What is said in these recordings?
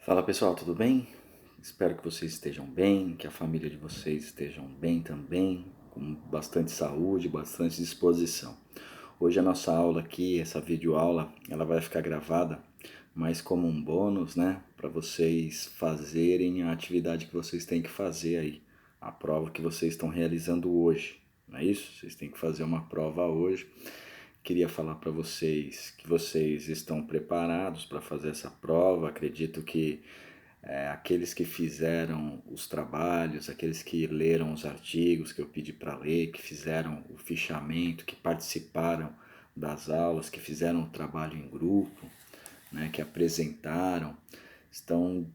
Fala pessoal, tudo bem? Espero que vocês estejam bem, que a família de vocês estejam bem também, com bastante saúde, bastante disposição. Hoje a nossa aula aqui, essa videoaula, ela vai ficar gravada, mas como um bônus, né, para vocês fazerem a atividade que vocês têm que fazer aí, a prova que vocês estão realizando hoje, não é isso? Vocês têm que fazer uma prova hoje. Queria falar para vocês que vocês estão preparados para fazer essa prova. Acredito que aqueles que fizeram os trabalhos, aqueles que leram os artigos que eu pedi para ler, que fizeram o fichamento, que participaram das aulas, que fizeram o trabalho em grupo, né, que apresentaram, estão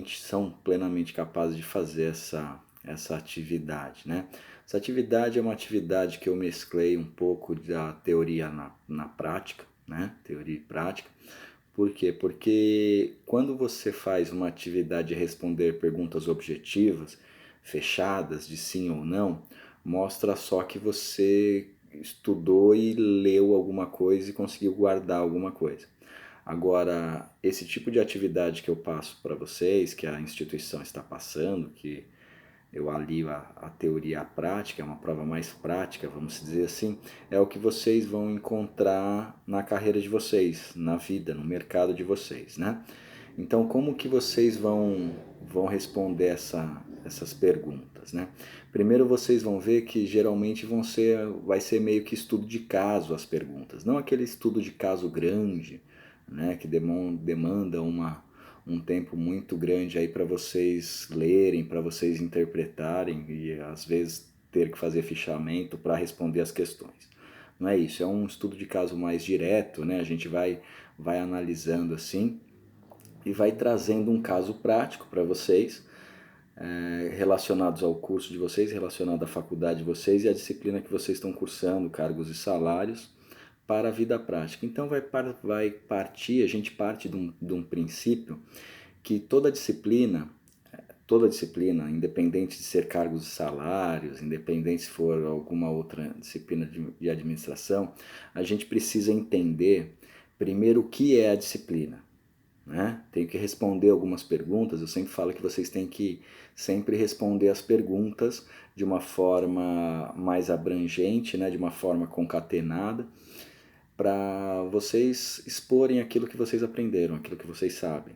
são plenamente capazes de fazer essa atividade, né? Essa atividade é uma atividade que eu mesclei um pouco da teoria na prática, né? Teoria e prática. Por quê? Porque quando você faz uma atividade de responder perguntas objetivas, fechadas, de sim ou não, mostra só que você estudou e leu alguma coisa e conseguiu guardar alguma coisa. Agora, esse tipo de atividade que eu passo para vocês, que a instituição está passando, que eu alio a teoria à prática, é uma prova mais prática, vamos dizer assim, é o que vocês vão encontrar na carreira de vocês, na vida, no mercado de vocês, né? Então, como que vocês vão responder essas perguntas, né? Primeiro vocês vão ver que geralmente vai ser meio que estudo de caso as perguntas, não aquele estudo de caso grande, né, que demanda um tempo muito grande aí para vocês lerem, para vocês interpretarem e às vezes ter que fazer fichamento para responder as questões. Não é isso, é um estudo de caso mais direto, né? A gente vai analisando assim e vai trazendo um caso prático para vocês, relacionados ao curso de vocês, relacionado à faculdade de vocês e à disciplina que vocês estão cursando, cargos e salários, para a vida prática. Então vai partir, a gente parte de um princípio que toda disciplina, independente de ser cargos e salários, independente se for alguma outra disciplina de administração, a gente precisa entender primeiro o que é a disciplina, né? Tenho que responder algumas perguntas. Eu sempre falo que vocês têm que sempre responder as perguntas de uma forma mais abrangente, né? De uma forma concatenada, para vocês exporem aquilo que vocês aprenderam, aquilo que vocês sabem.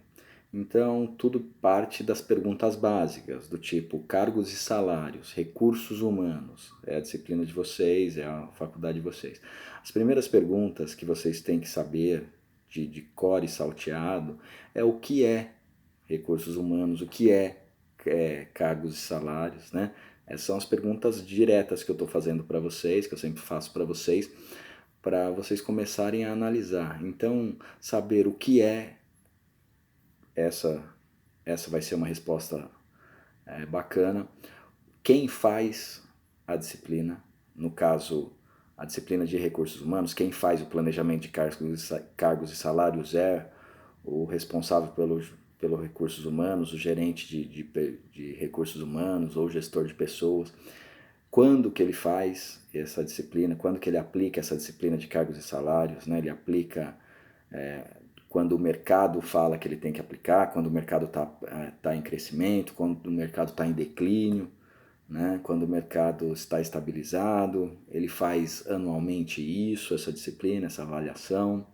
Então, tudo parte das perguntas básicas, do tipo cargos e salários, recursos humanos, é a disciplina de vocês, é a faculdade de vocês. As primeiras perguntas que vocês têm que saber, de cor e salteado, é o que é recursos humanos, o que é cargos e salários, né? Essas são as perguntas diretas que eu estou fazendo para vocês, que eu sempre faço para vocês começarem a analisar. Então, saber o que é essa essa vai ser uma resposta bacana. Quem faz a disciplina, no caso, a disciplina de recursos humanos, quem faz o planejamento de cargos e salários é o responsável pelo recursos humanos, o gerente de recursos humanos ou gestor de pessoas. Quando que ele faz essa disciplina, quando que ele aplica essa disciplina de cargos e salários, né? Ele aplica quando o mercado fala que ele tem que aplicar, quando o mercado tá em crescimento, quando o mercado está em declínio, né? Quando o mercado está estabilizado, ele faz anualmente isso, essa disciplina, essa avaliação.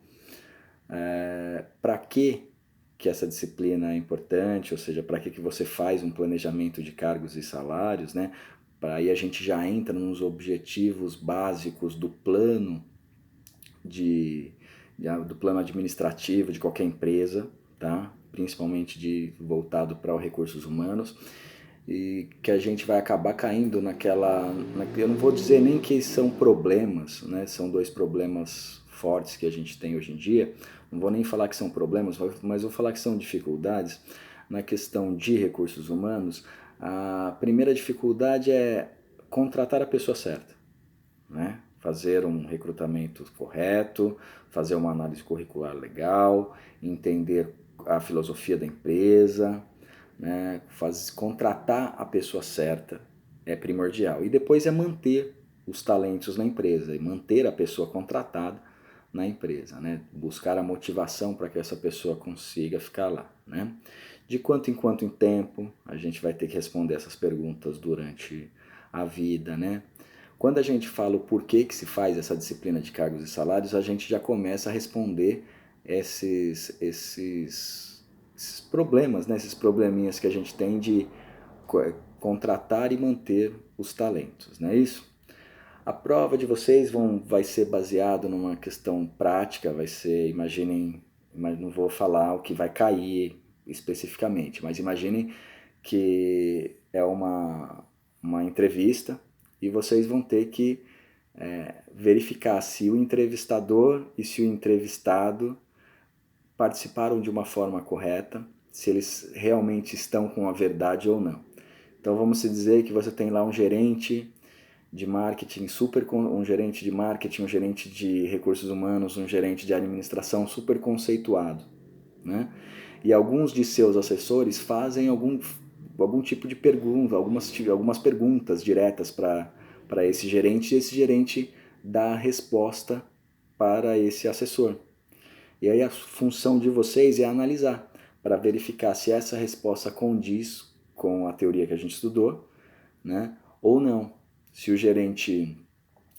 Para que essa disciplina é importante, ou seja, para que você faz um planejamento de cargos e salários, né? Para aí a gente já entra nos objetivos básicos de, do plano administrativo de qualquer empresa, tá? Principalmente voltado para os recursos humanos, e que a gente vai acabar caindo eu não vou dizer nem que são problemas, né? São dois problemas fortes que a gente tem hoje em dia. Não vou nem falar que são problemas, mas vou falar que são dificuldades na questão de recursos humanos. A primeira dificuldade é contratar a pessoa certa, né? Fazer um recrutamento correto, fazer uma análise curricular legal, entender a filosofia da empresa, né? Contratar a pessoa certa é primordial. E depois é manter os talentos na empresa, e manter a pessoa contratada, na empresa, né? Buscar a motivação para que essa pessoa consiga ficar lá, né? De quanto em quanto em tempo a gente vai ter que responder essas perguntas durante a vida, né? Quando a gente fala o porquê que se faz essa disciplina de cargos e salários, a gente já começa a responder esses problemas, né? Esses probleminhas que a gente tem de contratar e manter os talentos, não é isso? A prova de vocês vai ser baseado numa questão prática, vai ser, imaginem, mas não vou falar o que vai cair especificamente, mas imaginem que é uma entrevista e vocês vão ter que verificar se o entrevistador e se o entrevistado participaram de uma forma correta, se eles realmente estão com a verdade ou não. Então vamos dizer que você tem lá um gerente de marketing um gerente de marketing, um gerente de recursos humanos, um gerente de administração super conceituado, né? E alguns de seus assessores fazem algum tipo de pergunta, algumas perguntas diretas para esse gerente, e esse gerente dá a resposta para esse assessor. E aí a função de vocês é analisar, para verificar se essa resposta condiz com a teoria que a gente estudou, né? Ou não. Se o gerente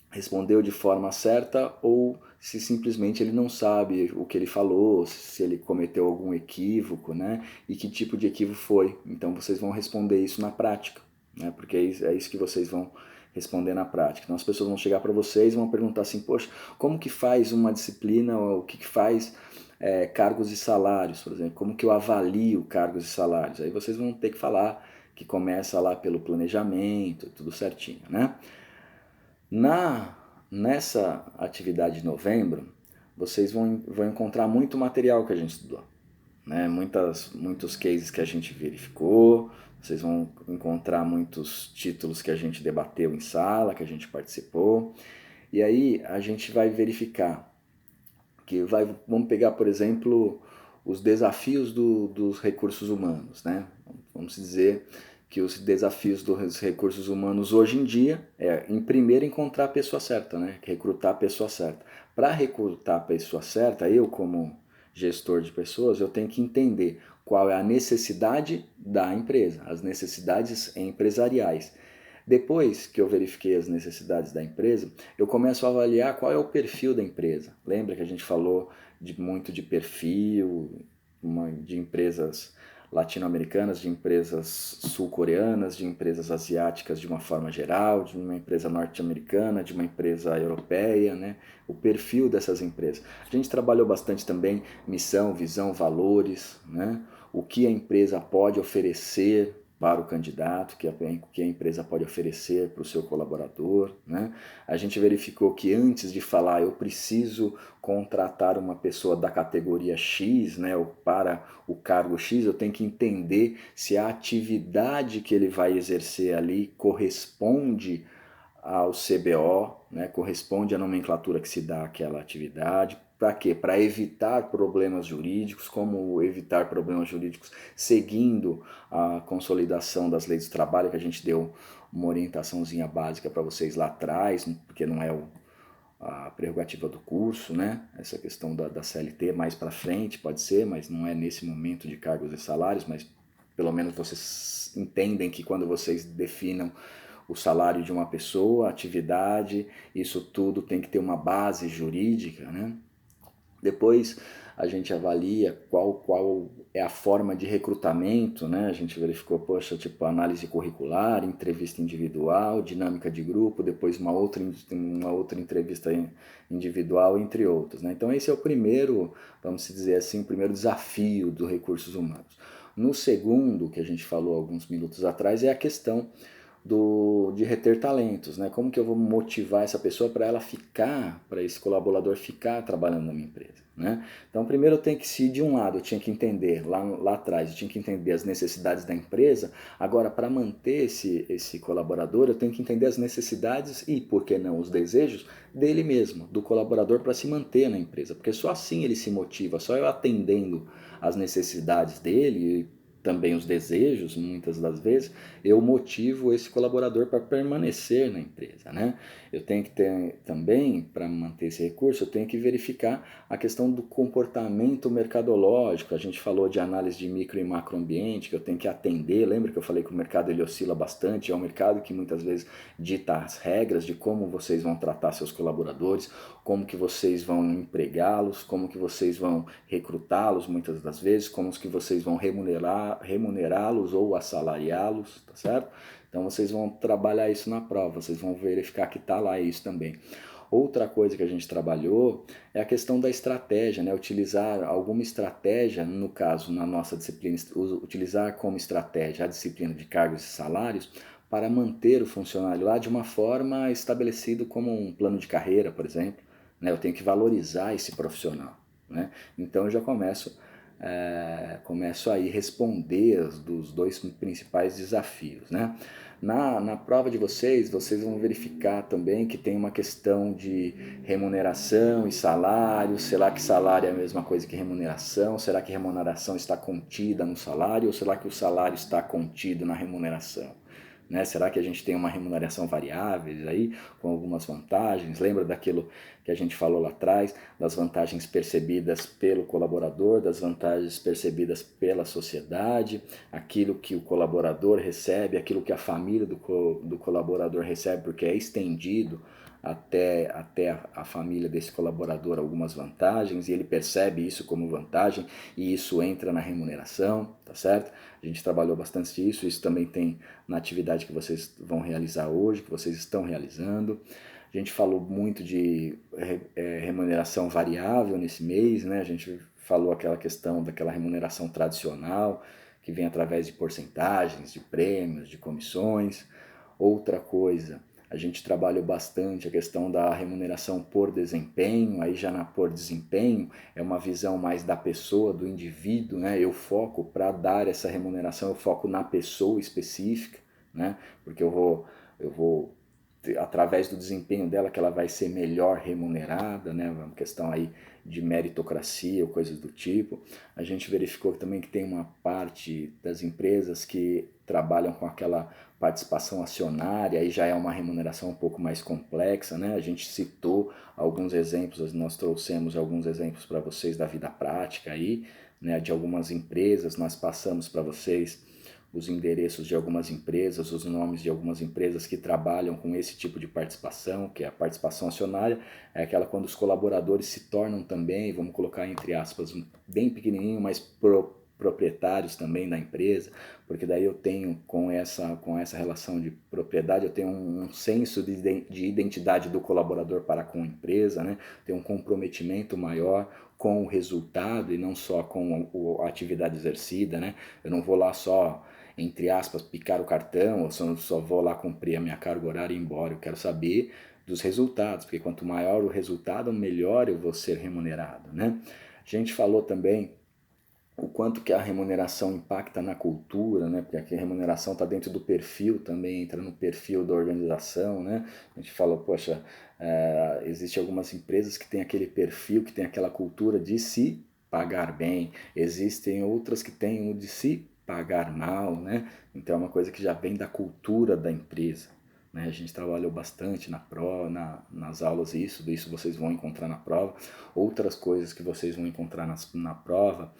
respondeu de forma certa ou se simplesmente ele não sabe o que ele falou, se ele cometeu algum equívoco, né? E que tipo de equívoco foi. Então vocês vão responder isso na prática, né? Porque é isso que vocês vão responder na prática. Então as pessoas vão chegar para vocês e vão perguntar assim, poxa, como que faz uma disciplina, o que faz cargos e salários, por exemplo, como que eu avalio cargos e salários? Aí vocês vão ter que falar que começa lá pelo planejamento, tudo certinho, né? Nessa atividade de novembro, vocês vão encontrar muito material que a gente estudou, né? Muitos cases que a gente verificou, vocês vão encontrar muitos títulos que a gente debateu em sala, que a gente participou, e aí a gente vai verificar vamos pegar, por exemplo, os desafios dos recursos humanos, né? Vamos dizer que os desafios dos recursos humanos hoje em dia em primeiro, encontrar a pessoa certa, né? Recrutar a pessoa certa. Para recrutar a pessoa certa, eu como gestor de pessoas, eu tenho que entender qual é a necessidade da empresa, as necessidades empresariais. Depois que eu verifiquei as necessidades da empresa, eu começo a avaliar qual é o perfil da empresa. Lembra que a gente falou muito de perfil, de empresas latino-americanas, de empresas sul-coreanas, de empresas asiáticas de uma forma geral, de uma empresa norte-americana, de uma empresa europeia, né? O perfil dessas empresas. A gente trabalhou bastante também missão, visão, valores, né? O que a empresa pode oferecer para o candidato, que a empresa pode oferecer para o seu colaborador, né? A gente verificou que antes de falar eu preciso contratar uma pessoa da categoria X, né, ou para o cargo X, eu tenho que entender se a atividade que ele vai exercer ali corresponde ao CBO, né, corresponde à nomenclatura que se dá àquela atividade. Para quê? Para evitar problemas jurídicos. Como evitar problemas jurídicos? Seguindo a consolidação das leis do trabalho, que a gente deu uma orientaçãozinha básica para vocês lá atrás, porque não é a prerrogativa do curso, né? Essa questão da CLT mais para frente pode ser, mas não é nesse momento de cargos e salários, mas pelo menos vocês entendem que quando vocês definam o salário de uma pessoa, a atividade, isso tudo tem que ter uma base jurídica, né? Depois a gente avalia qual é a forma de recrutamento, né? A gente verificou, poxa, tipo análise curricular, entrevista individual, dinâmica de grupo, depois uma outra entrevista individual, entre outros, né? Então esse é o primeiro, vamos dizer assim, o primeiro desafio dos recursos humanos. No segundo, que a gente falou alguns minutos atrás, é a questão de reter talentos, né? Como que eu vou motivar essa pessoa para ela ficar, para esse colaborador ficar trabalhando na minha empresa, né? Então, primeiro eu tenho que, se de um lado eu tinha que entender, lá atrás, eu tinha que entender as necessidades da empresa, agora para manter esse colaborador, eu tenho que entender as necessidades e, por que não, os desejos dele mesmo, do colaborador para se manter na empresa, porque só assim ele se motiva, só eu atendendo as necessidades dele, também os desejos, muitas das vezes, eu motivo esse colaborador para permanecer na empresa, né? Eu tenho que ter também, para manter esse recurso, eu tenho que verificar a questão do comportamento mercadológico. A gente falou de análise de micro e macroambiente, que eu tenho que atender. Lembra que eu falei que o mercado ele oscila bastante? É um mercado que muitas vezes dita as regras de como vocês vão tratar seus colaboradores, como que vocês vão empregá-los, como que vocês vão recrutá-los muitas das vezes, como que vocês vão remunerá-los ou assalariá-los, tá certo? Então vocês vão trabalhar isso na prova, vocês vão verificar que está lá isso também. Outra coisa que a gente trabalhou é a questão da estratégia, né? Utilizar alguma estratégia, no caso, na nossa disciplina, utilizar como estratégia a disciplina de cargos e salários para manter o funcionário lá de uma forma estabelecida como um plano de carreira, por exemplo. Né? Eu tenho que valorizar esse profissional. Né? Então eu já começo aí a responder dos dois principais desafios. Né? Na prova de vocês vão verificar também que tem uma questão de remuneração e salário. Será que salário é a mesma coisa que remuneração? Será que remuneração está contida no salário ou será que o salário está contido na remuneração? Né? Será que a gente tem uma remuneração variável aí, com algumas vantagens? Lembra daquilo que a gente falou lá atrás, das vantagens percebidas pelo colaborador, das vantagens percebidas pela sociedade, aquilo que o colaborador recebe, aquilo que a família do colaborador recebe, porque é estendido até a família desse colaborador algumas vantagens e ele percebe isso como vantagem e isso entra na remuneração, tá certo? A gente trabalhou bastante isso também tem na atividade que vocês vão realizar hoje, que vocês estão realizando. A gente falou muito de remuneração variável nesse mês, né? A gente falou aquela questão daquela remuneração tradicional, que vem através de porcentagens, de prêmios, de comissões. Outra coisa, a gente trabalhou bastante a questão da remuneração por desempenho. Aí já na por desempenho é uma visão mais da pessoa, do indivíduo, né? Eu foco para dar essa remuneração, eu foco na pessoa específica, né? Porque eu vou através do desempenho dela que ela vai ser melhor remunerada, né? Uma questão aí de meritocracia ou coisas do tipo. A gente verificou também que tem uma parte das empresas que trabalham com aquela participação acionária, aí já é uma remuneração um pouco mais complexa, né? A gente citou alguns exemplos, nós trouxemos alguns exemplos para vocês da vida prática aí, né? De algumas empresas, nós passamos para vocês os endereços de algumas empresas, os nomes de algumas empresas que trabalham com esse tipo de participação, que é a participação acionária, é aquela quando os colaboradores se tornam também, vamos colocar entre aspas, bem pequenininho, mas proprietários também da empresa, porque daí eu tenho com essa relação de propriedade, eu tenho um senso de identidade do colaborador para com a empresa, né? Tem um comprometimento maior com o resultado e não só com a atividade exercida, né? Eu não vou lá só entre aspas, picar o cartão, ou só vou lá cumprir a minha carga horária e ir embora. Eu quero saber dos resultados, porque quanto maior o resultado, melhor eu vou ser remunerado, né? A gente falou também o quanto que a remuneração impacta na cultura, né? Porque aqui a remuneração está dentro do perfil também, entra no perfil da organização, né? A gente falou, poxa, existe algumas empresas que têm aquele perfil, que tem aquela cultura de se pagar bem, existem outras que têm o de se pagar mal, né? Então é uma coisa que já vem da cultura da empresa. Né? A gente trabalhou bastante nas aulas isso vocês vão encontrar na prova. Outras coisas que vocês vão encontrar na prova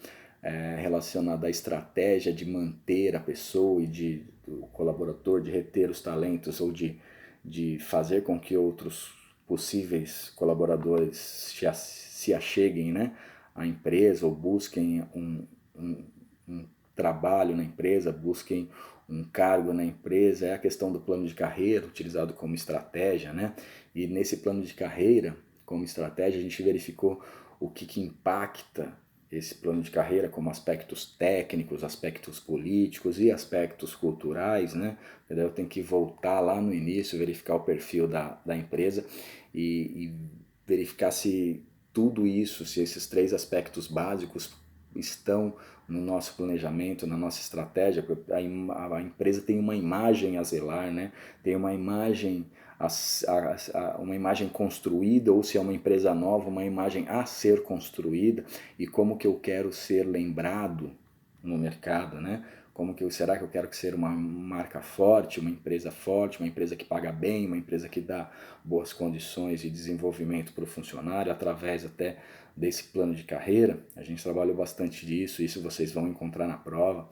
relacionada à estratégia de manter a pessoa e do colaborador, de reter os talentos ou de fazer com que outros possíveis colaboradores se acheguem, né, à empresa ou busquem um trabalho na empresa, busquem um cargo na empresa, é a questão do plano de carreira utilizado como estratégia, né? E nesse plano de carreira, como estratégia, a gente verificou o que impacta esse plano de carreira como aspectos técnicos, aspectos políticos e aspectos culturais, né? Eu tenho que voltar lá no início, verificar o perfil da empresa e verificar se tudo isso, se esses três aspectos básicos estão no nosso planejamento, na nossa estratégia. A empresa tem uma imagem a zelar, né? Tem uma imagem uma imagem construída, ou se é uma empresa nova, uma imagem a ser construída, e como que eu quero ser lembrado, no mercado, né? Será que eu quero ser uma marca forte, uma empresa que paga bem, uma empresa que dá boas condições de desenvolvimento para o funcionário, através até desse plano de carreira? A gente trabalhou bastante disso, isso vocês vão encontrar na prova.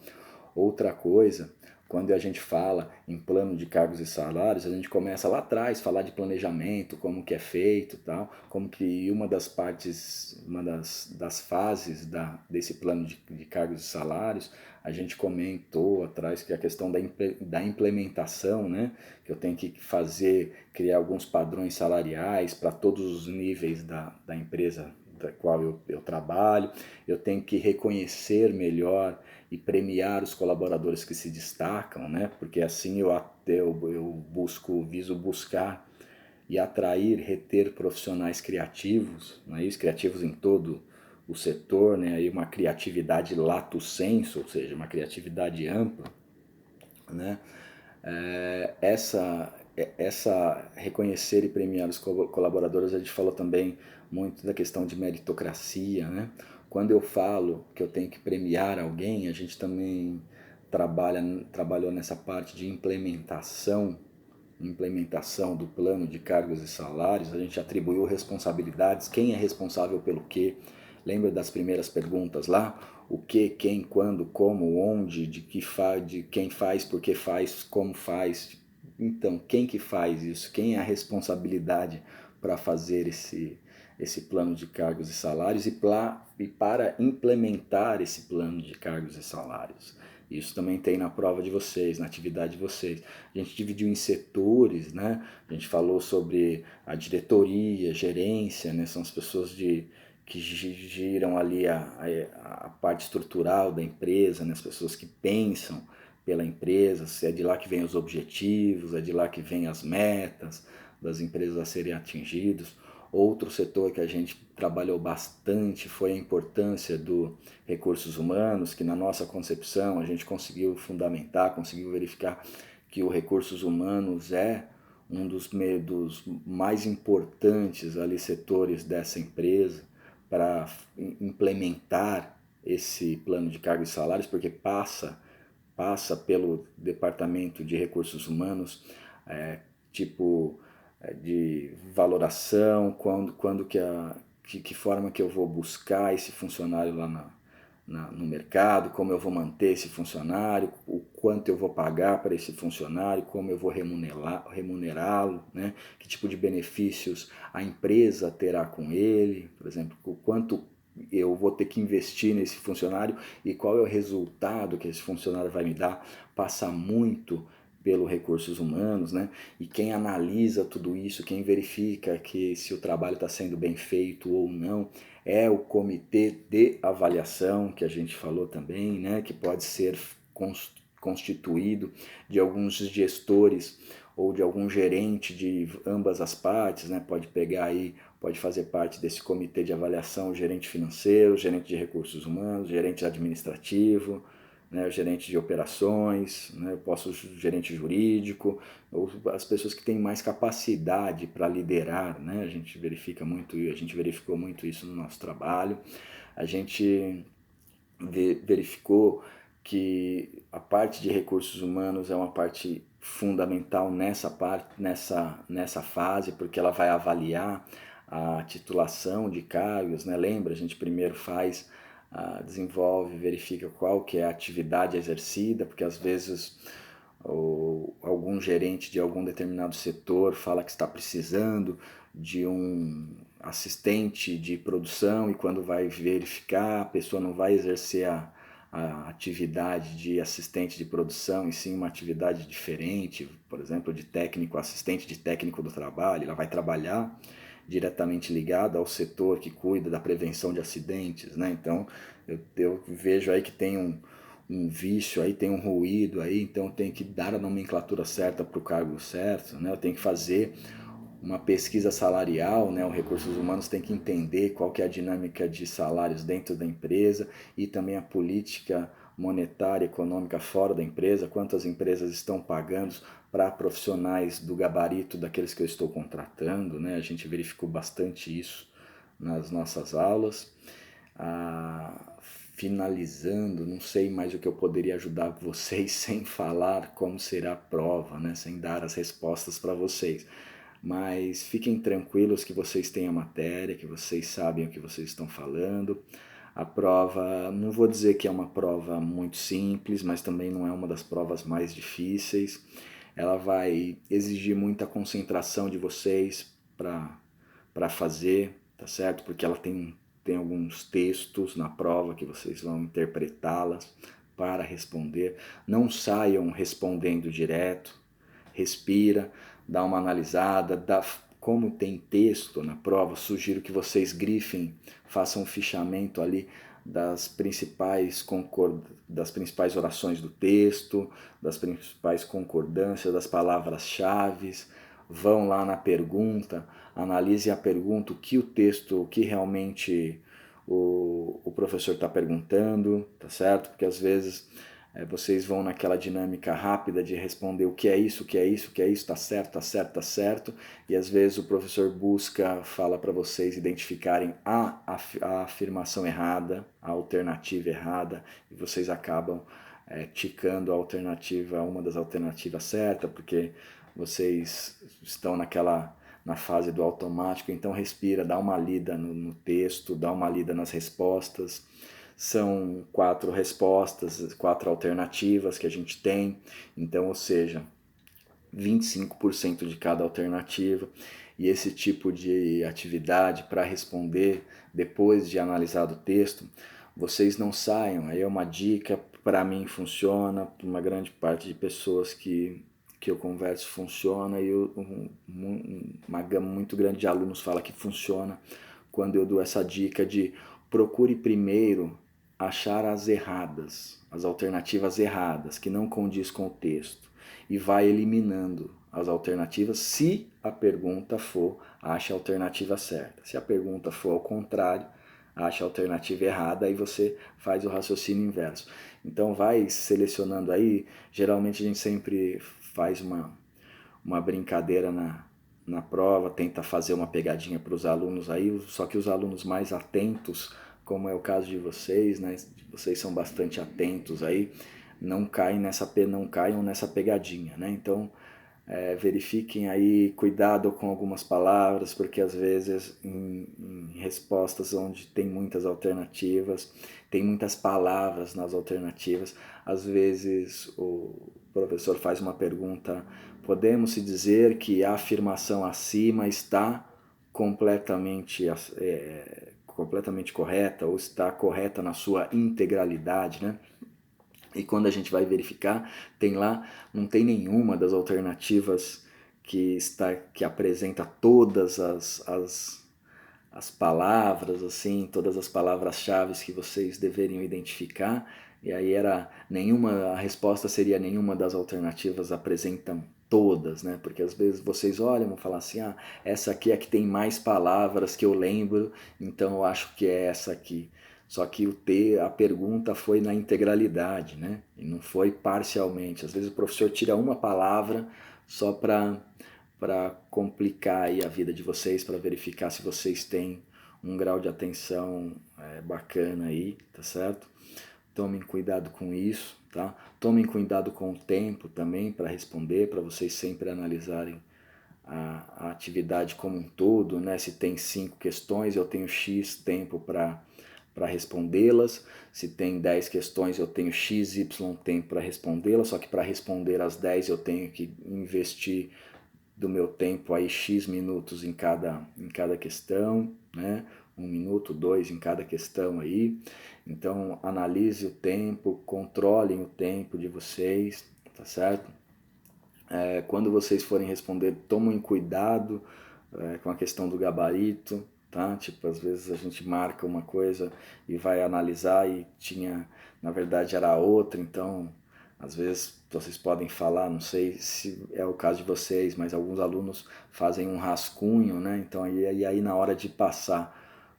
Outra coisa, quando a gente fala em plano de cargos e salários, a gente começa lá atrás, falar de planejamento, como que é feito, tal, como que uma das partes, das fases desse plano de cargos e salários, a gente comentou atrás que a questão da implementação, né, que eu tenho que criar alguns padrões salariais para todos os níveis da empresa da qual eu trabalho, eu tenho que reconhecer melhor e premiar os colaboradores que se destacam, né? Porque assim eu viso buscar e atrair, reter profissionais criativos, não é isso? Criativos em todo o setor, né? Aí uma criatividade lato sensu, ou seja, uma criatividade ampla, né? Essa reconhecer e premiar os colaboradores, a gente falou também muito da questão de meritocracia, né? Quando eu falo que eu tenho que premiar alguém, a gente também trabalhou nessa parte de implementação do plano de cargos e salários, a gente atribuiu responsabilidades, quem é responsável pelo quê. Lembra das primeiras perguntas lá? O que, quem, quando, como, onde, de quem faz, por que faz, como faz. Então, quem que faz isso? Quem é a responsabilidade para fazer esse plano de cargos e salários e para implementar esse plano de cargos e salários? Isso também tem na prova de vocês, na atividade de vocês. A gente dividiu em setores, né? A gente falou sobre a diretoria, gerência, né? São as pessoas que giram ali a parte estrutural da empresa, né? As pessoas que pensam pela empresa, se é de lá que vem os objetivos, é de lá que vem as metas das empresas a serem atingidas. Outro setor que a gente trabalhou bastante foi a importância do recursos humanos, que na nossa concepção a gente conseguiu fundamentar, conseguiu verificar que o recursos humanos é um dos mais importantes ali setores dessa empresa para implementar esse plano de cargos e salários, porque passa pelo departamento de recursos humanos, tipo de valoração, que forma que eu vou buscar esse funcionário lá no mercado, como eu vou manter esse funcionário, o quanto eu vou pagar para esse funcionário, como eu vou remunerá-lo, né? Que tipo de benefícios a empresa terá com ele, por exemplo, o quanto eu vou ter que investir nesse funcionário e qual é o resultado que esse funcionário vai me dar, passa muito pelo recursos humanos, né? E quem analisa tudo isso, quem verifica que se o trabalho está sendo bem feito ou não, é o comitê de avaliação, que a gente falou também, né? Que pode ser constituído de alguns gestores ou de algum gerente de ambas as partes, né? Pode fazer parte desse comitê de avaliação o gerente financeiro, o gerente de recursos humanos, o gerente administrativo, né, o gerente de operações, né, o gerente jurídico, ou as pessoas que têm mais capacidade para liderar, né, a gente verificou muito isso no nosso trabalho. A gente verificou que a parte de recursos humanos é uma parte fundamental nessa fase, porque ela vai avaliar a titulação de cargos, né? Lembra, a gente primeiro desenvolve, verifica qual que é a atividade exercida, porque às vezes algum gerente de algum determinado setor fala que está precisando de um assistente de produção e quando vai verificar a pessoa não vai exercer a atividade de assistente de produção e sim uma atividade diferente, por exemplo, de técnico, assistente de técnico do trabalho, ela vai trabalhar diretamente ligada ao setor que cuida da prevenção de acidentes, né? Então eu vejo aí que tem um vício aí, tem um ruído aí, então eu tenho que dar a nomenclatura certa para o cargo certo, né? Eu tenho que fazer uma pesquisa salarial, né? Os recursos humanos têm que entender qual que é a dinâmica de salários dentro da empresa e também a política monetária, econômica fora da empresa, quantas empresas estão pagando para profissionais do gabarito daqueles que eu estou contratando, né? A gente verificou bastante isso nas nossas aulas. finalizando, não sei mais o que eu poderia ajudar vocês sem falar como será a prova, né? Sem dar as respostas para vocês. Mas fiquem tranquilos que vocês têm a matéria, que vocês sabem o que vocês estão falando. A prova, não vou dizer que é uma prova muito simples, mas também não é uma das provas mais difíceis. Ela vai exigir muita concentração de vocês para fazer, tá certo? Porque ela tem alguns textos na prova que vocês vão interpretá-las para responder. Não saiam respondendo direto, respira, dá uma analisada, como tem texto na prova, sugiro que vocês grifem, façam um fichamento ali das principais orações do texto, das principais concordâncias, das palavras-chave, vão lá na pergunta, analisem a pergunta, o que realmente o professor está perguntando, tá certo? Porque às vezes vocês vão naquela dinâmica rápida de responder o que é isso, o que é isso, o que é isso, tá certo, tá certo, tá certo, e às vezes o professor fala para vocês identificarem a afirmação errada, a alternativa errada, e vocês acabam ticando uma das alternativas certa, porque vocês estão na fase do automático, então respira, dá uma lida no texto, dá uma lida nas respostas. São 4 respostas, 4 alternativas que a gente tem, então, ou seja, 25% de cada alternativa. E esse tipo de atividade para responder depois de analisado o texto, vocês não saiam, aí é uma dica, para mim funciona, para uma grande parte de pessoas que eu converso funciona, e uma gama muito grande de alunos fala que funciona quando eu dou essa dica de procure primeiro achar as erradas, as alternativas erradas, que não condiz com o texto, e vai eliminando as alternativas se a pergunta for, ache a alternativa certa. Se a pergunta for ao contrário, acha a alternativa errada, aí você faz o raciocínio inverso. Então vai selecionando aí, geralmente a gente sempre faz uma brincadeira na prova, tenta fazer uma pegadinha para os alunos aí, só que os alunos mais atentos, como é o caso de vocês, né? Vocês são bastante atentos aí, não caiam nessa pegadinha, né? Então verifiquem aí, cuidado com algumas palavras, porque às vezes em respostas onde tem muitas alternativas, tem muitas palavras nas alternativas, às vezes o professor faz uma pergunta: podemos se dizer que a afirmação acima está completamente correta, ou está correta na sua integralidade, né? E quando a gente vai verificar, não tem nenhuma das alternativas que apresenta todas as palavras, assim, todas as palavras-chave que vocês deveriam identificar. E aí a resposta seria: nenhuma das alternativas apresentam todas, né? Porque às vezes vocês olham e vão falar assim: essa aqui é a que tem mais palavras que eu lembro, então eu acho que é essa aqui. Só que a pergunta foi na integralidade, né? E não foi parcialmente. Às vezes o professor tira uma palavra só para complicar aí a vida de vocês, para verificar se vocês têm um grau de atenção bacana aí, tá certo? Tomem cuidado com isso, tá? Tomem cuidado com o tempo também para responder, para vocês sempre analisarem a atividade como um todo, né? Se tem 5 questões, eu tenho X tempo para respondê-las. Se tem 10 questões, eu tenho XY tempo para respondê-las, só que para responder as 10 eu tenho que investir do meu tempo aí X minutos em cada questão, né? 1 minuto, 2 em cada questão aí. Então analise o tempo, controlem o tempo de vocês, tá certo? Quando vocês forem responder, tomem cuidado com a questão do gabarito, tá? Tipo, às vezes a gente marca uma coisa e vai analisar e na verdade era outra, então às vezes vocês podem falar, não sei se é o caso de vocês, mas alguns alunos fazem um rascunho, né? Então aí na hora de passar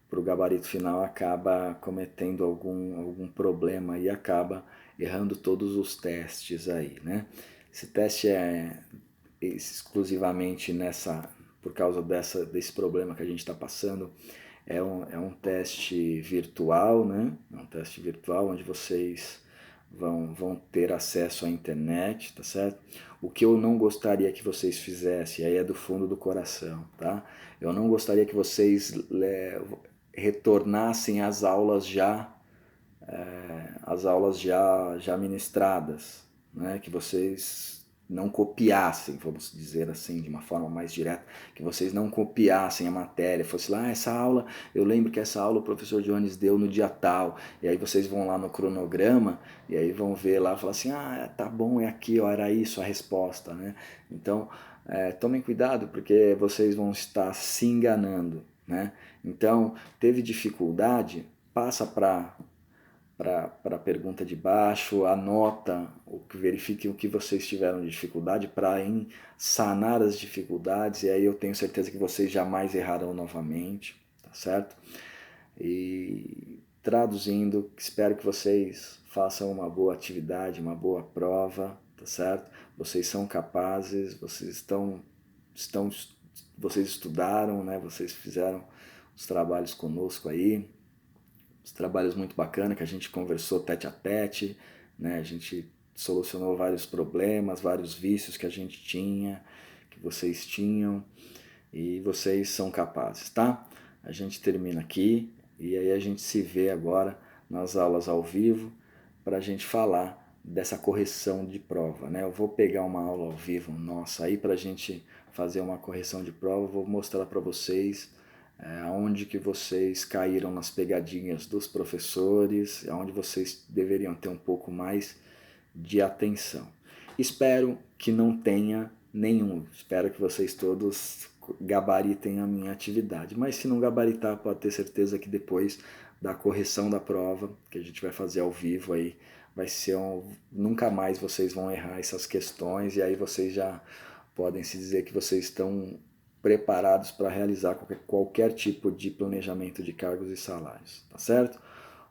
para o gabarito final acaba cometendo algum problema e acaba errando todos os testes aí, né? Esse teste é exclusivamente por causa desse problema que a gente está passando, É um teste virtual, né? É um teste virtual onde vocês vão ter acesso à internet, tá certo? O que eu não gostaria que vocês fizessem, aí é do fundo do coração, tá? Eu não gostaria que vocês retornassem às aulas já ministradas, né? Que vocês não copiassem, vamos dizer assim, de uma forma mais direta, que vocês não copiassem a matéria, fosse lá, essa aula, eu lembro que essa aula o professor Jones deu no dia tal, e aí vocês vão lá no cronograma, e aí vão ver lá, e falar assim, tá bom, é aqui, ó, era isso a resposta, né? Então, tomem cuidado, porque vocês vão estar se enganando, né? Então, teve dificuldade, passa para a pergunta de baixo, anota, verifique o que vocês tiveram de dificuldade para sanar as dificuldades, e aí eu tenho certeza que vocês jamais errarão novamente, tá certo? E traduzindo, espero que vocês façam uma boa atividade, uma boa prova, tá certo? Vocês são capazes, vocês estudaram, né? Vocês fizeram os trabalhos conosco aí, os trabalhos muito bacanas que a gente conversou tete a tete, né? A gente solucionou vários problemas, vários vícios que a gente tinha, que vocês tinham, e vocês são capazes, tá? A gente termina aqui e aí a gente se vê agora nas aulas ao vivo para a gente falar dessa correção de prova, né? Eu vou pegar uma aula ao vivo nossa aí para a gente fazer uma correção de prova, vou mostrar para vocês aonde que vocês caíram nas pegadinhas dos professores, aonde vocês deveriam ter um pouco mais de atenção. Espero que não tenha nenhum, espero que vocês todos gabaritem a minha atividade, mas se não gabaritar, pode ter certeza que depois da correção da prova, que a gente vai fazer ao vivo aí, vai ser nunca mais vocês vão errar essas questões, e aí vocês já podem se dizer que vocês estão preparados para realizar qualquer tipo de planejamento de cargos e salários, tá certo?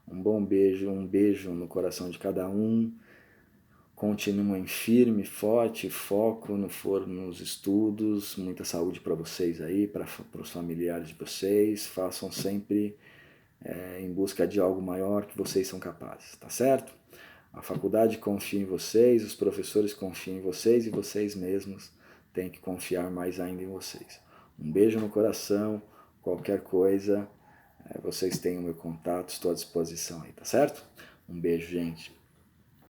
Um beijo no coração de cada um. Continuem firme, forte, foco nos estudos, muita saúde para vocês aí, para os familiares de vocês, façam sempre em busca de algo maior que vocês são capazes, tá certo? A faculdade confia em vocês, os professores confiam em vocês e vocês mesmos têm que confiar mais ainda em vocês. Um beijo no coração, qualquer coisa, vocês têm o meu contato, estou à disposição aí, tá certo? Um beijo, gente.